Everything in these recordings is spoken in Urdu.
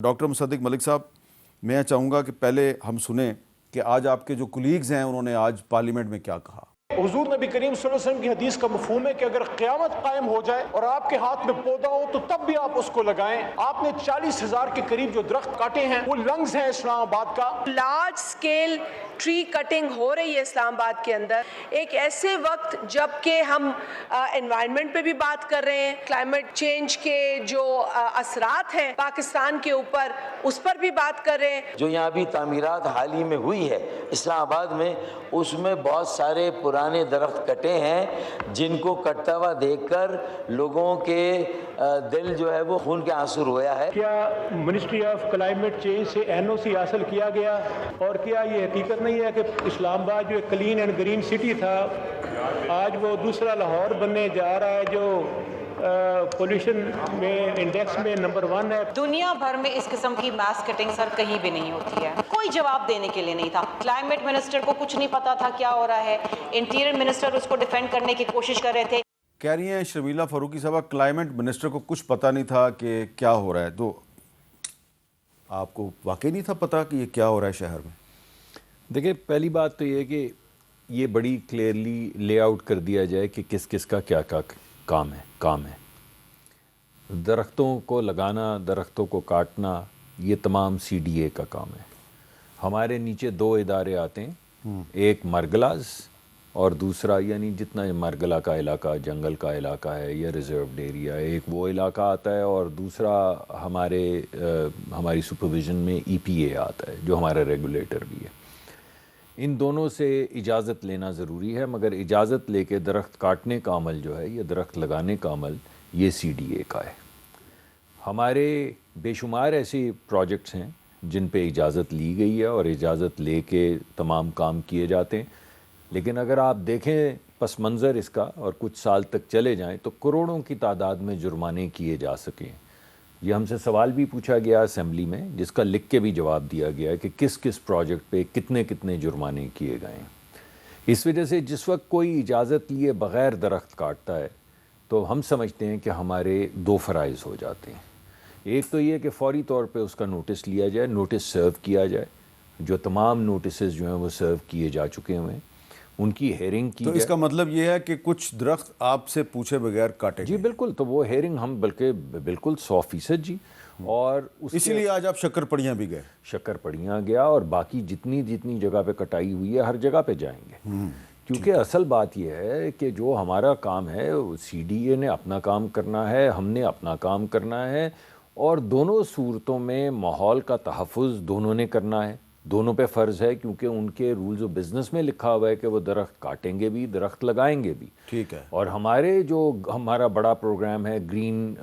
ڈاکٹر مصدق ملک صاحب، میں چاہوں گا کہ پہلے ہم سنیں کہ آج آپ کے جو کولیگز ہیں انہوں نے آج پارلیمنٹ میں کیا کہا۔ حضور نبی کریم صلی اللہ علیہ وسلم کی حدیث کا مفہوم ہے کہ اگر قیامت قائم ہو جائے اور آپ کے ہاتھ میں پودا ہو تو تب بھی آپ اس کو لگائیں۔ آپ نے 40,000 کے قریب جو درخت کاٹے ہیں وہ لنگز ہیں اسلام آباد کا۔ لارج سکیل ٹری کٹنگ ہو رہی ہے اسلام آباد کے اندر، ایک ایسے وقت جب کہ ہم انوائرمنٹ پہ بھی بات کر رہے ہیں، کلائمیٹ چینج کے جو اثرات ہیں پاکستان کے اوپر اس پر بھی بات کر رہے ہیں۔ جو یہاں بھی تعمیرات حال ہی میں ہوئی ہے اسلام آباد میں، اس میں بہت سارے پرانے درخت کٹے ہیں جن کو کٹتا ہوا دیکھ کر لوگوں کے دل جو ہے وہ خون کے آنسو رویا ہے۔ کیا منسٹری آف کلائمیٹ چینج سے NOC حاصل کیا گیا؟ اور کیا یہ حقیقت نہیں ہے کہ اسلام آباد جو ایک کلین اینڈ گرین سٹی تھا آج وہ دوسرا لاہور بننے جا رہا ہے جو پولیوشن میں انڈیکس میں نمبر 1 ہے؟ دنیا بھر میں اس قسم کی ماس کٹنگ سر کہیں بھی نہیں ہوتی ہے، کوئی جواب دینے کے لیے نہیں تھا۔ کلائمیٹ منسٹر کو کچھ نہیں پتا تھا کیا ہو رہا ہے، انٹیریئر منسٹر اس کو ڈیفینڈ کرنے کی کوشش کر رہے تھے۔ کہہ رہی ہیں شرمیلا فاروقی صاحبہ کلائمیٹ منسٹر کو کچھ پتہ نہیں تھا کہ کیا ہو رہا ہے، تو آپ کو واقعی نہیں تھا پتہ کہ یہ کیا ہو رہا ہے شہر میں؟ دیکھیں، پہلی بات تو یہ ہے کہ یہ بڑی کلیئرلی لے آؤٹ کر دیا جائے کہ کس کس کا کیا کام ہے۔ درختوں کو لگانا، درختوں کو کاٹنا، یہ تمام CDA کا کام ہے۔ ہمارے نیچے 2 ادارے آتے ہیں، ایک مرگلاز اور دوسرا یعنی جتنا مرگلا کا علاقہ، جنگل کا علاقہ ہے یا ریزروڈ ایریا، ایک وہ علاقہ آتا ہے اور دوسرا ہماری سپرویژن میں EPA آتا ہے جو ہمارا ریگولیٹر بھی ہے۔ ان دونوں سے اجازت لینا ضروری ہے، مگر اجازت لے کے درخت کاٹنے کا عمل جو ہے یا درخت لگانے کا عمل یہ CDA کا ہے۔ ہمارے بے شمار ایسے پروجیکٹس ہیں جن پہ اجازت لی گئی ہے اور اجازت لے کے تمام کام کیے جاتے ہیں، لیکن اگر آپ دیکھیں پس منظر اس کا اور کچھ سال تک چلے جائیں تو کروڑوں کی تعداد میں جرمانے کیے جا سکیں۔ یہ ہم سے سوال بھی پوچھا گیا اسمبلی میں، جس کا لکھ کے بھی جواب دیا گیا کہ کس کس پروجیکٹ پہ کتنے جرمانے کیے گئے ہیں۔ اس وجہ سے جس وقت کوئی اجازت لیے بغیر درخت کاٹتا ہے تو ہم سمجھتے ہیں کہ ہمارے 2 فرائض ہو جاتے ہیں۔ ایک تو یہ کہ فوری طور پہ اس کا نوٹس لیا جائے، نوٹس سرو کیا جائے، جو تمام نوٹسز جو ہیں وہ سرو کیے جا چکے ہوئے ہیں، ان کی ہیئرنگ کی تو جائے۔ اس کا مطلب یہ ہے کہ کچھ درخت آپ سے پوچھے بغیر کاٹے جی گئے؟ بالکل، تو وہ ہیئرنگ ہم بلکہ بالکل 100% جی، اور اسی لیے آج آپ شکر پڑیاں بھی گئے؟ شکر پڑیاں گیا اور باقی جتنی جگہ پہ کٹائی ہوئی ہے ہر جگہ پہ جائیں گے، کیونکہ اصل بات یہ ہے کہ جو ہمارا کام ہے CDA نے اپنا کام کرنا ہے، ہم نے اپنا کام کرنا ہے، اور دونوں صورتوں میں ماحول کا تحفظ دونوں نے کرنا ہے، دونوں پہ فرض ہے، کیونکہ ان کے رولز آف بزنس میں لکھا ہوا ہے کہ وہ درخت کاٹیں گے بھی، درخت لگائیں گے بھی۔ ٹھیک ہے۔ اور ہمارا بڑا پروگرام ہے گرین،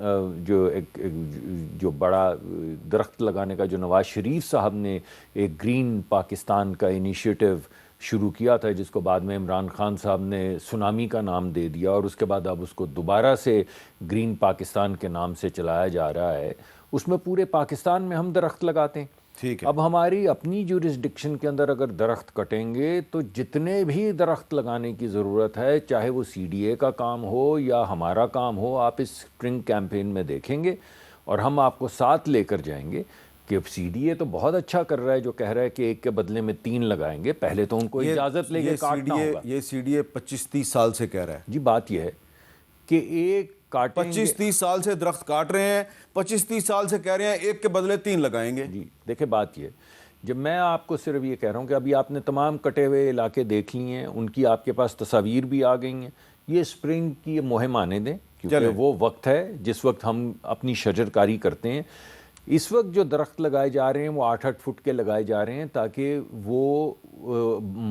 جو بڑا درخت لگانے کا جو نواز شریف صاحب نے ایک گرین پاکستان کا انیشیٹو شروع کیا تھا، جس کو بعد میں عمران خان صاحب نے سونامی کا نام دے دیا، اور اس کے بعد اب اس کو دوبارہ سے گرین پاکستان کے نام سے چلایا جا رہا ہے۔ اس میں پورے پاکستان میں ہم درخت لگاتے ہیں۔ ٹھیک ہے۔ اب ہماری اپنی جورسڈکشن کے اندر اگر درخت کٹیں گے تو جتنے بھی درخت لگانے کی ضرورت ہے، چاہے وہ CDA کا کام ہو یا ہمارا کام ہو، آپ اس اسپرنگ کیمپین میں دیکھیں گے اور ہم آپ کو ساتھ لے کر جائیں گے کہ CDA تو بہت اچھا کر رہا ہے جو کہہ رہا ہے کہ ایک کے بدلے میں 3 لگائیں گے، پہلے تو ان کو اجازت لے کے کاٹنا ہوگا۔ یہ CDA 25-30 سال سے کہہ رہا ہے۔ جی بات یہ ہے کہ ایک کاٹیں گے، 25-30 سال سے درخت کاٹ رہے ہیں، 25-30 سال سے کہہ رہے ہیں ایک کے بدلے 3 لگائیں گے۔ جی دیکھیں بات یہ، جب میں آپ کو صرف یہ کہہ رہا ہوں کہ ابھی آپ نے تمام کٹے ہوئے علاقے دیکھ لیے ہیں، ان کی آپ کے پاس تصاویر بھی آ گئی ہیں، یہ اسپرنگ کی مہم آنے دیں، کیونکہ وہ وقت ہے جس وقت ہم اپنی شجر کاری کرتے ہیں۔ اس وقت جو درخت لگائے جا رہے ہیں وہ 8-8 فٹ کے لگائے جا رہے ہیں تاکہ وہ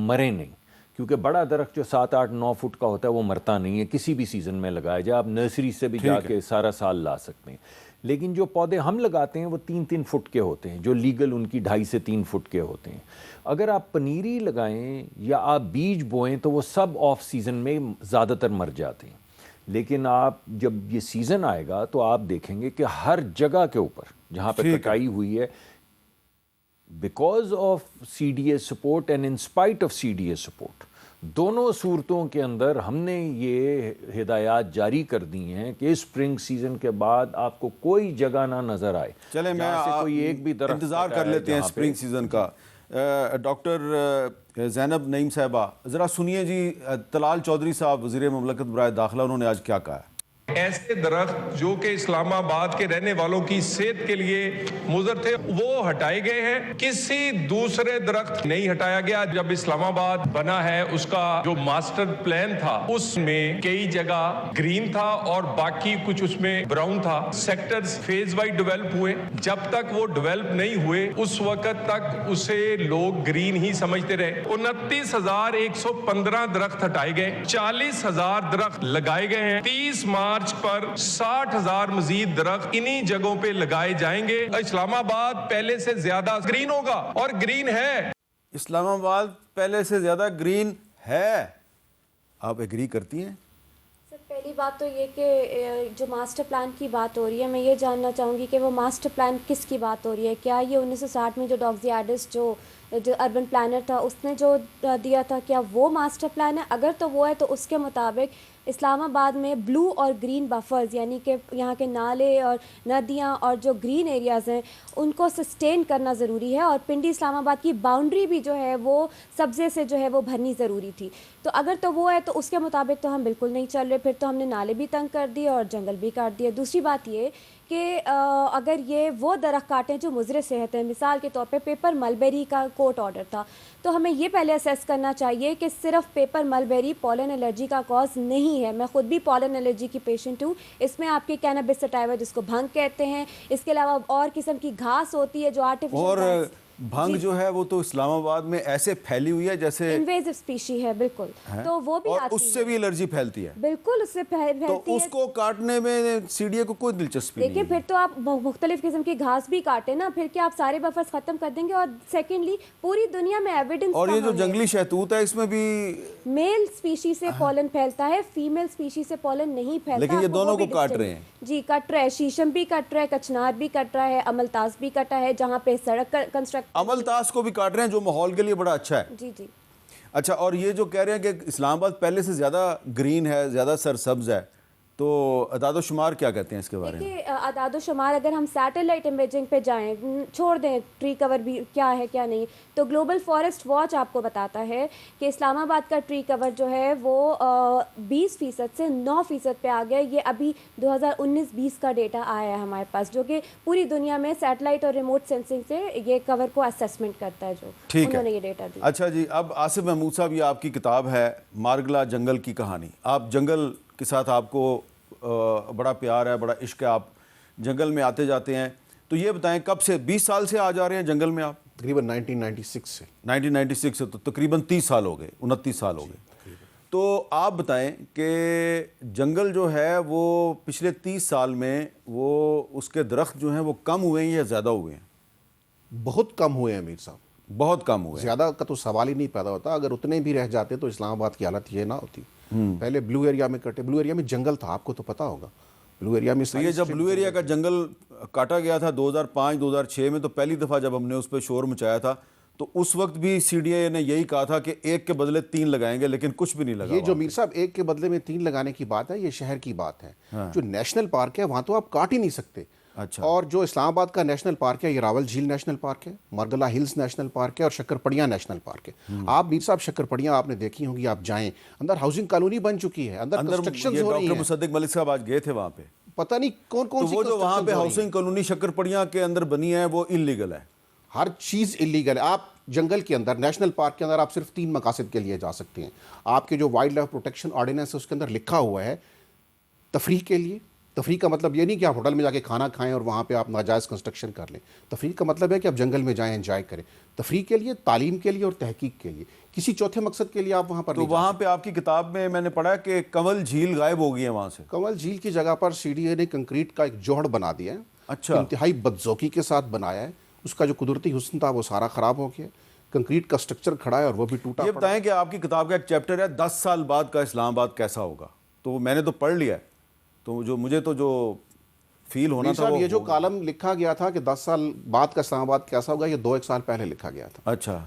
مرے نہیں، کیونکہ بڑا درخت جو 7-8-9 فٹ کا ہوتا ہے وہ مرتا نہیں ہے، کسی بھی سیزن میں لگایا جائے، آپ نرسری سے بھی جا کے سارا سال لا سکتے ہیں۔ لیکن جو پودے ہم لگاتے ہیں وہ 3-3 فٹ کے ہوتے ہیں، جو لیگل ان کی 2.5 سے 3 فٹ کے ہوتے ہیں۔ اگر آپ پنیری لگائیں یا آپ بیج بوئیں تو وہ سب آف سیزن میں زیادہ تر مر جاتے ہیں، لیکن آپ جب یہ سیزن آئے گا تو آپ دیکھیں گے کہ ہر جگہ کے اوپر جہاں پہ کٹائی ہوئی ہے، because of CDA support and in spite of CDA support, دونوں صورتوں کے اندر ہم نے یہ ہدایات جاری کر دی ہیں کہ اسپرنگ سیزن کے بعد آپ کو کوئی جگہ نہ نظر آئے. چلیں میں جہاں سے کوئی ایک بھی درخت انتظار کٹا کر ہے لیتے ہیں جہاں پہ. اسپرنگ سیزن کا. ڈاکٹر زینب نعیم صاحبہ ذرا سنیے جی، طلال چودھری صاحب وزیر مملکت برائے داخلہ، انہوں نے آج کیا کہا ہے. ایسے درخت جو کہ اسلام آباد کے رہنے والوں کی صحت کے لیے مضر تھے وہ ہٹائے گئے ہیں. کسی دوسرے درخت نہیں ہٹایا گیا. جب اسلام آباد بنا ہے اس کا جو ماسٹر پلان تھا اس میں کئی جگہ گرین تھا اور باقی کچھ اس میں براؤن تھا. سیکٹرز فیز وائز ڈیولپ ہوئے. جب تک وہ ڈیولپ نہیں ہوئے اس وقت تک اسے لوگ گرین ہی سمجھتے رہے. 29,115 درخت ہٹائے گئے, 40,000 درخت لگائے گئے ہیں. 30 مارچ پر 60,000 مزید درخت انہی جگہوں پہ لگائے جائیں گے. اسلام آباد پہلے سے زیادہ گرین ہوگا اور گرین ہے. اسلام آباد پہلے سے زیادہ گرین ہے. آپ ایگری کرتی ہیں؟ سر پہلی بات تو یہ کہ جو ماسٹر پلان کی بات ہو رہی ہے, میں یہ جاننا چاہوں گی کہ وہ ماسٹر پلان کس کی بات ہو رہی ہے. کیا یہ 1960 میں جو ڈاکزیاڈس جو اربن پلانر تھا اس نے جو دیا تھا, کیا وہ ماسٹر پلان ہے؟ اگر تو وہ ہے تو اس کے مطابق اسلام آباد میں بلو اور گرین بفرز, یعنی کہ یہاں کے نالے اور ندیاں اور جو گرین ایریاز ہیں ان کو سسٹین کرنا ضروری ہے, اور پنڈی اسلام آباد کی باؤنڈری بھی جو ہے وہ سبزے سے جو ہے وہ بھرنی ضروری تھی. تو اگر تو وہ ہے تو اس کے مطابق تو ہم بالکل نہیں چل رہے. پھر تو ہم نے نالے بھی تنگ کر دیے اور جنگل بھی کاٹ دیے. دوسری بات یہ کہ اگر یہ وہ درخت کاٹیں جو مضر صحت ہیں, مثال کے طور پہ پیپر ملبیری کا کورٹ آرڈر تھا, تو ہمیں یہ پہلے اسیس کرنا چاہیے کہ صرف پیپر ملبیری پولن الرجی کا کاز نہیں ہے. میں خود بھی پولن الرجی کی پیشنٹ ہوں. اس میں آپ کی کینابس سٹائیوا جس کو بھنگ کہتے ہیں, اس کے علاوہ اور قسم کی گھاس ہوتی ہے جو آرٹیفیشل, اور بھنگ جو ہے وہ تو اسلام آباد میں ایسے پھیلی ہوئی ہے جیسے انویزو اسپیشی ہے. بالکل, تو وہ بھی اور آتی اس سے بھی الرجی پھیلتی ہے. بالکل اس سے پھیلتی ہے. تو اس کو کاٹنے میں سی ڈی اے کو کوئی دلچسپی نہیں. دیکھیں پھر تو آپ مختلف قسم کی گھاس بھی کاٹیں نا, پھر کیا آپ سارے بفرز ختم کر دیں گے؟ اور سیکنڈلی پوری دنیا میں ایویڈنس, اور یہ جو جنگلی شہتوت ہے اس میں بھی میل سپیشی سے پولن پھیلتا ہے, فیمیل سپیشی سے پولن نہیں پھیلتا. لیکن یہ دونوں کو کاٹ رہے ہیں. جی کٹ رہا ہے, شیشم بھی کٹ رہا ہے, کچنار بھی کٹ رہا ہے, املتاس بھی کٹا ہے جہاں پہ سڑک کنسٹرکٹ. املتاس کو بھی کاٹ رہے ہیں جو ماحول کے لیے بڑا اچھا ہے. جی جی اچھا, اور یہ جو کہہ رہے ہیں کہ اسلام آباد پہلے سے زیادہ گرین ہے, زیادہ سرسبز ہے, تو اعداد و شمار کیا کہتے ہیں اس کے بارے میں؟ دیکھیے اعداد و شمار اگر ہم سیٹلائٹ امیجنگ پہ جائیں, چھوڑ دیں ٹری کور بھی کیا ہے کیا نہیں, تو گلوبل فارسٹ واچ آپ کو بتاتا ہے کہ اسلام آباد کا ٹری کور جو ہے وہ 20% سے 9% پہ آ گیا. یہ ابھی 2019-20 کا ڈیٹا آیا ہے ہمارے پاس, جو کہ پوری دنیا میں سیٹلائٹ اور ریموٹ سینسنگ سے یہ کور کو اسیسمنٹ کرتا ہے, جو انہوں نے یہ ڈیٹا دیا. اچھا جی, اب آصف محمود صاحب, یہ آپ کی کتاب ہے مارگلا جنگل کی کہانی. آپ جنگل کے ساتھ آپ کو بڑا پیار ہے, بڑا عشق ہے, آپ جنگل میں آتے جاتے ہیں. تو یہ بتائیں کب سے, 20 سال سے آ جا رہے ہیں جنگل میں آپ؟ تقریباً 1996 سے. 1996 سے, تو تقریباً 30 سال ہو گئے, 29 سال ہو گئے. تو آپ بتائیں کہ جنگل جو ہے وہ پچھلے 30 سال میں وہ اس کے درخت جو ہیں وہ کم ہوئے ہیں یا زیادہ ہوئے ہیں؟ بہت کم ہوئے ہیں امیر صاحب, بہت کم ہوئے ہیں. زیادہ کا تو سوال ہی نہیں پیدا ہوتا. اگر اتنے بھی رہ جاتے تو اسلام آباد کی حالت یہ نہ ہوتی. پہلے بلو ایریا میں کٹے, بلو ایریا میں جنگل تھا, آپ کو تو پتہ ہوگا. بلو ایریا میں تو یہ جب بلو ایریا کا جنگل کاٹا گیا تھا 2005-2006 میں, تو پہلی دفعہ جب ہم نے اس پہ شور مچایا تھا تو اس وقت بھی سی ڈی اے نے یہی کہا تھا کہ ایک کے بدلے 3 لگائیں گے, لیکن کچھ بھی نہیں لگا. یہ جو میر صاحب ایک کے بدلے میں 3 لگانے کی بات ہے, یہ شہر کی بات ہے. جو نیشنل پارک ہے وہاں تو آپ کاٹ ہی نہیں سکتے. اچھا, اور جو اسلام آباد کا نیشنل پارک ہے, یہ راول جھیل نیشنل پارک ہے, مرگلا ہلز نیشنل پارک ہے, اور شکرپڑیاں نیشنل پارک ہے. آپ میر صاحب شکرپڑیاں آپ نے دیکھی ہوں گی, آپ جائیں, اندر ہاؤسنگ کالونی بن چکی ہے, اندر کنسٹرکشنز ہو رہی ہیں. ڈاکٹر مصدق ملک صاحب آج گئے تھے وہاں پہ, پتہ نہیں کون کون سی وہ جو وہاں پہ ہاؤسنگ کالونی شکرپڑیاں کے اندر بنی ہے وہ انلیگل ہے. ہر چیز انلیگل ہے. آپ جنگل کے اندر, نیشنل پارک کے اندر آپ صرف 3 مقاصد کے لیے جا سکتے ہیں. آپ کے جو وائلڈ لائف پروٹیکشن آرڈیننس ہے اس کے اندر لکھا ہوا ہے تفریح کے لیے. تفریح کا مطلب یہ نہیں کہ آپ ہوٹل میں جا کے کھانا کھائیں اور وہاں پہ آپ ناجائز کنسٹرکشن کر لیں. تفریح کا مطلب ہے کہ آپ جنگل میں جائیں, انجوائے کریں. تفریح کے لیے, تعلیم کے لیے اور تحقیق کے لیے, کسی چوتھے مقصد کے لیے آپ وہاں پر. تو وہاں پہ آپ کی کتاب میں میں نے پڑھا کہ کنول جھیل غائب ہو گئی ہے وہاں سے. کنول جھیل کی جگہ پر سی ڈی اے نے کنکریٹ کا ایک جوہڑ بنا دیا ہے. اچھا, انتہائی بدذوقی کے ساتھ بنایا ہے. اس کا جو قدرتی حسن تھا وہ سارا خراب ہو گیا. کنکریٹ کا سٹرکچر کھڑا ہے اور وہ بھی ٹوٹا. یہ بتائیں کہ آپ کی کتاب کا ایک چیپٹر ہے 10 سال بعد کا اسلام آباد کیسا ہوگا, تو میں نے تو پڑھ لیا ہے, تو جو مجھے تو جو فیل ہونا تھا وہ یہ جو کالم لکھا گیا تھا کہ 10 سال بعد کا اسلام آباد کیسا ہوگا, یہ 2-1 سال پہلے لکھا گیا تھا. اچھا,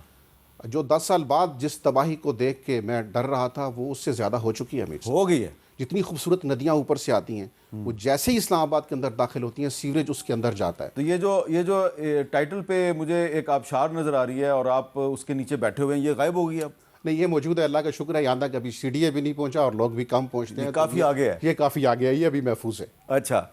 جو 10 سال بعد جس تباہی کو دیکھ کے میں ڈر رہا تھا وہ اس سے زیادہ ہو چکی ہے امیر صاحب. ہو گئی ہے. جتنی خوبصورت ندیاں اوپر سے آتی ہیں وہ جیسے ہی اسلام آباد کے اندر داخل ہوتی ہیں سیوریج اس کے اندر جاتا ہے. تو یہ جو ٹائٹل پہ مجھے ایک آبشار نظر آ رہی ہے اور آپ اس کے نیچے بیٹھے ہوئے ہیں، یہ غائب ہو گئی اب؟ نہیں، یہ موجود ہے، اللہ کا شکر ہے. یہاں تک ابھی CDA بھی نہیں پہنچا اور لوگ بھی کم پہنچتے ہیں. کافی آگے ہے. یہ کافی آگے ہے، یہ ابھی محفوظ ہے. اچھا.